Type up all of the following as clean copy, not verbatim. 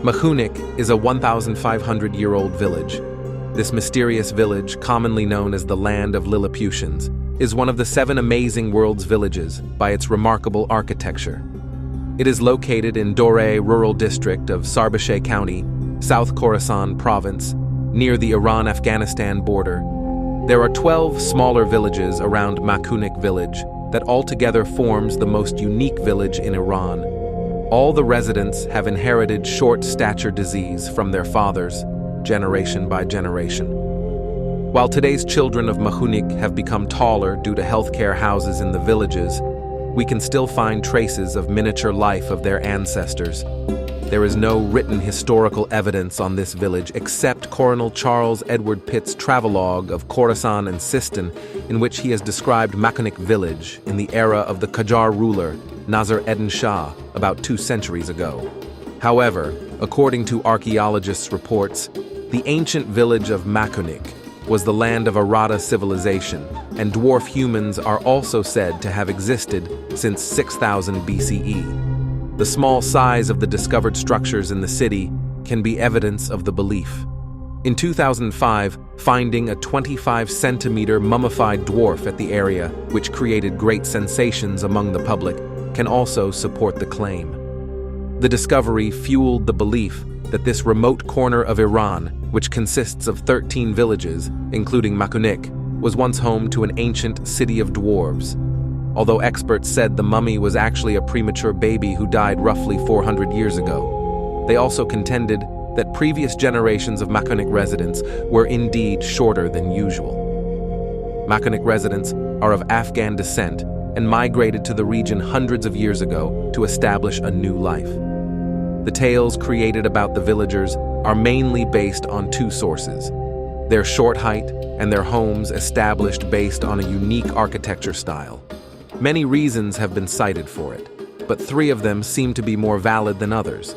Makhunik is a 1,500-year-old village. This mysterious village, commonly known as the land of Lilliputians, is one of the 7 amazing world's villages by its remarkable architecture. It is located in Doreh rural district of Sarbisheh County, South Khorasan Province, near the Iran-Afghanistan border. There are 12 smaller villages around Makhunik Village that altogether forms the most unique village in Iran. All the residents have inherited short stature disease from their fathers, generation by generation. While today's children of Makhunik have become taller due to healthcare houses in the villages, we can still find traces of miniature life of their ancestors. There is no written historical evidence on this village except Colonel Charles Edward Pitt's travelogue of Khorasan and Sistan, in which he has described Makhunik Village in the era of the Qajar ruler Nasir-ed-Din Shah about 2 centuries ago. However, according to archaeologists' reports, the ancient village of Makhunik was the land of Arada civilization, and dwarf humans are also said to have existed since 6000 BCE. The small size of the discovered structures in the city can be evidence of the belief. In 2005, finding a 25-centimeter mummified dwarf at the area, which created great sensations among the public, can also support the claim. The discovery fueled the belief that this remote corner of Iran, which consists of 13 villages, including Makhunik, was once home to an ancient city of dwarves. Although experts said the mummy was actually a premature baby who died roughly 400 years ago, they also contended that previous generations of Makhunik residents were indeed shorter than usual. Makhunik residents are of Afghan descent and migrated to the region hundreds of years ago to establish a new life. The tales created about the villagers are mainly based on 2 sources: their short height and their homes established based on a unique architecture style. Many reasons have been cited for it, but 3 of them seem to be more valid than others.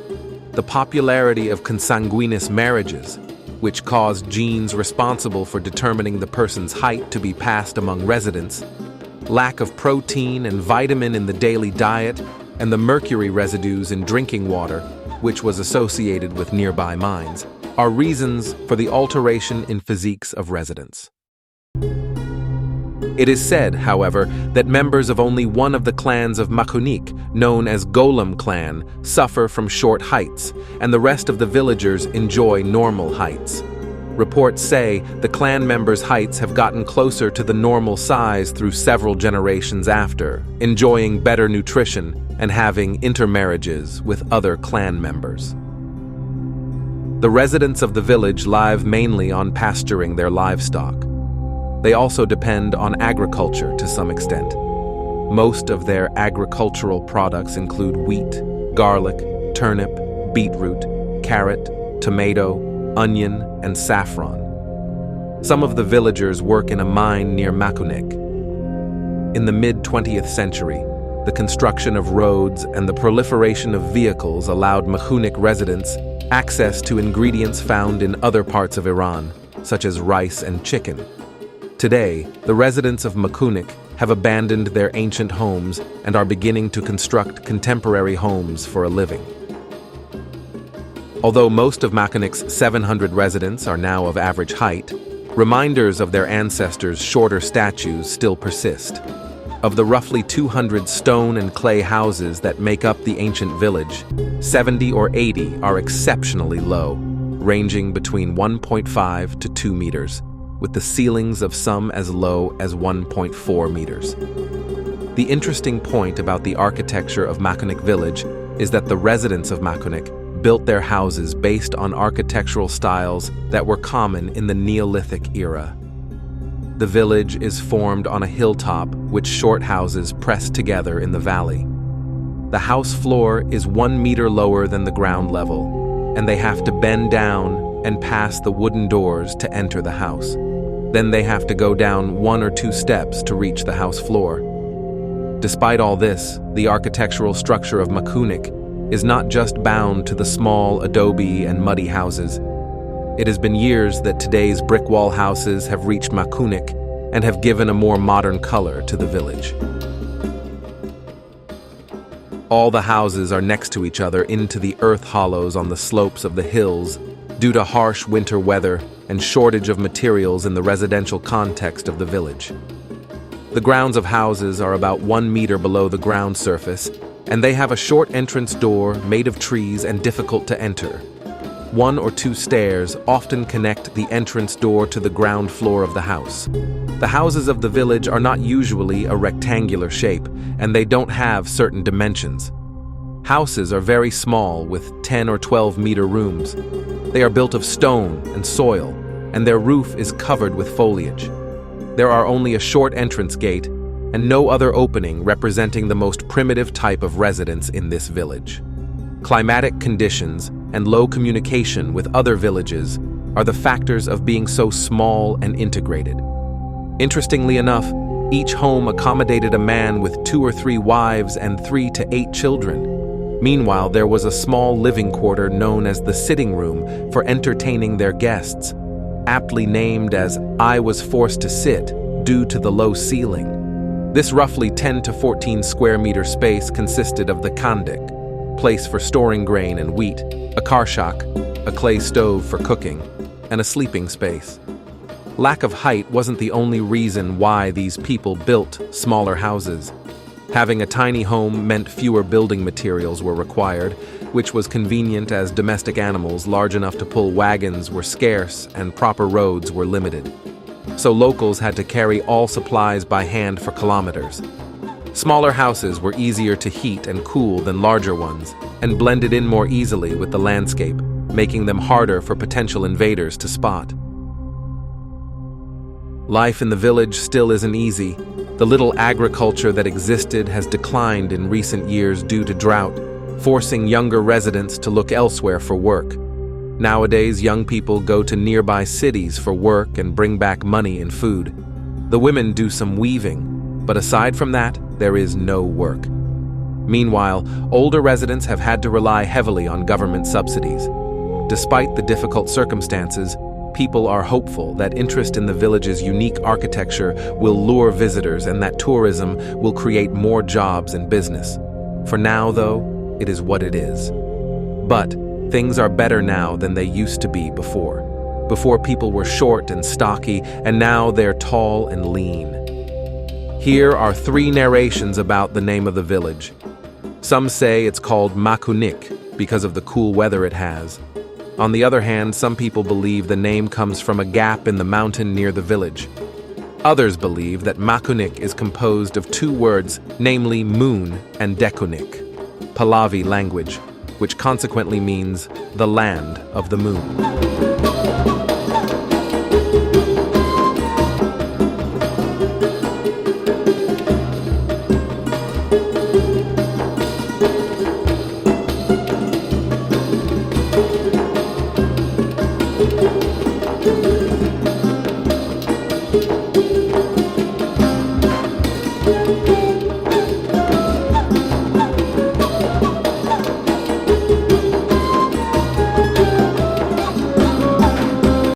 The popularity of consanguineous marriages, which caused genes responsible for determining the person's height to be passed among residents, lack of protein and vitamin in the daily diet, and the mercury residues in drinking water, which was associated with nearby mines, are reasons for the alteration in physiques of residents. It is said, however, that members of only one of the clans of Makhunik, known as Golem clan, suffer from short heights, and the rest of the villagers enjoy normal heights. Reports say the clan members' heights have gotten closer to the normal size through several generations after, enjoying better nutrition and having intermarriages with other clan members. The residents of the village live mainly on pasturing their livestock. They also depend on agriculture to some extent. Most of their agricultural products include wheat, garlic, turnip, beetroot, carrot, tomato, onion, and saffron. Some of the villagers work in a mine near Makhunik. In the mid-20th century, the construction of roads and the proliferation of vehicles allowed Makhunik residents access to ingredients found in other parts of Iran, such as rice and chicken. Today, the residents of Makhunik have abandoned their ancient homes and are beginning to construct contemporary homes for a living. Although most of Makhunik's 700 residents are now of average height, reminders of their ancestors' shorter statues still persist. Of the roughly 200 stone and clay houses that make up the ancient village, 70 or 80 are exceptionally low, ranging between 1.5 to 2 meters, with the ceilings of some as low as 1.4 meters. The interesting point about the architecture of Makhunik Village is that the residents of Makhunik built their houses based on architectural styles that were common in the Neolithic era. The village is formed on a hilltop with short houses pressed together in the valley. The house floor is 1 meter lower than the ground level, and they have to bend down and pass the wooden doors to enter the house. Then they have to go down 1 or 2 steps to reach the house floor. Despite all this, the architectural structure of Makhunik is not just bound to the small adobe and muddy houses. It has been years that today's brick wall houses have reached Makhunik and have given a more modern color to the village. All the houses are next to each other into the earth hollows on the slopes of the hills due to harsh winter weather and shortage of materials in the residential context of the village. The grounds of houses are about 1 meter below the ground surface, and they have a short entrance door made of trees and difficult to enter. 1 or 2 stairs often connect the entrance door to the ground floor of the house. The houses of the village are not usually a rectangular shape, and they don't have certain dimensions. Houses are very small with 10 or 12 meter rooms. They are built of stone and soil, and their roof is covered with foliage. There are only a short entrance gate and no other opening, representing the most primitive type of residence in this village. Climatic conditions and low communication with other villages are the factors of being so small and integrated. Interestingly enough, each home accommodated a man with 2 or 3 wives and 3 to 8 children. Meanwhile, there was a small living quarter known as the sitting room for entertaining their guests, aptly named as "I was forced to sit" due to the low ceiling. This roughly 10 to 14 square meter space consisted of the kandik, place for storing grain and wheat, a karshak, a clay stove for cooking, and a sleeping space. Lack of height wasn't the only reason why these people built smaller houses. Having a tiny home meant fewer building materials were required, which was convenient as domestic animals large enough to pull wagons were scarce and proper roads were limited. So locals had to carry all supplies by hand for kilometers. Smaller houses were easier to heat and cool than larger ones, and blended in more easily with the landscape, making them harder for potential invaders to spot. Life in the village still isn't easy. The little agriculture that existed has declined in recent years due to drought, forcing younger residents to look elsewhere for work. Nowadays, young people go to nearby cities for work and bring back money and food. The women do some weaving, but aside from that, there is no work. Meanwhile, older residents have had to rely heavily on government subsidies. Despite the difficult circumstances, people are hopeful that interest in the village's unique architecture will lure visitors and that tourism will create more jobs and business. For now, though, it is what it is. But things are better now than they used to be before. Before, people were short and stocky, and now they're tall and lean. Here are 3 narrations about the name of the village. Some say it's called Makhunik because of the cool weather it has. On the other hand, some people believe the name comes from a gap in the mountain near the village. Others believe that Makhunik is composed of 2 words, namely moon and Dekunik, Pahlavi language, which consequently means the land of the moon.